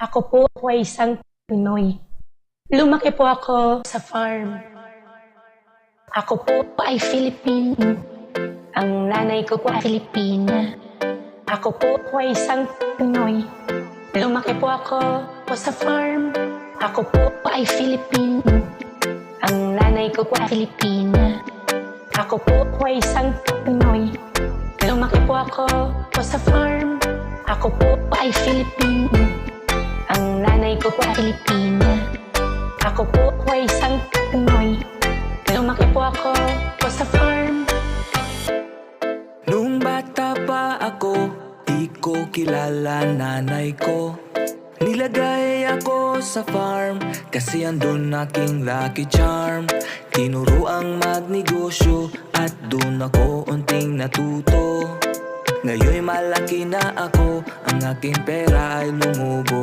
Ako po ay isang Pinoy. Lumaki po ako sa farm. Ako po ay Filipino. Ang nanay ko po ay Filipina. Ako po ay isang Pinoy. Lumaki po ako sa farm. Ako po ay Filipino. Ang nanay ko po ay Filipina. Ako po ay isang Pinoy. Lumaki po ako sa farm. Ako po ay Filipino. Ang nanay ko po ay Filipina. Ako po ay isang Pinoy. Lumaki po ako sa farm. Nung bata pa ako, di ko kilala nanay ko. Nilagay ako sa farm kasi andun aking lucky charm. Tinuro ang magnegosyo at dun ako unting natuto. Ngayon'y malaki na ako, ang aking pera ay lumubo.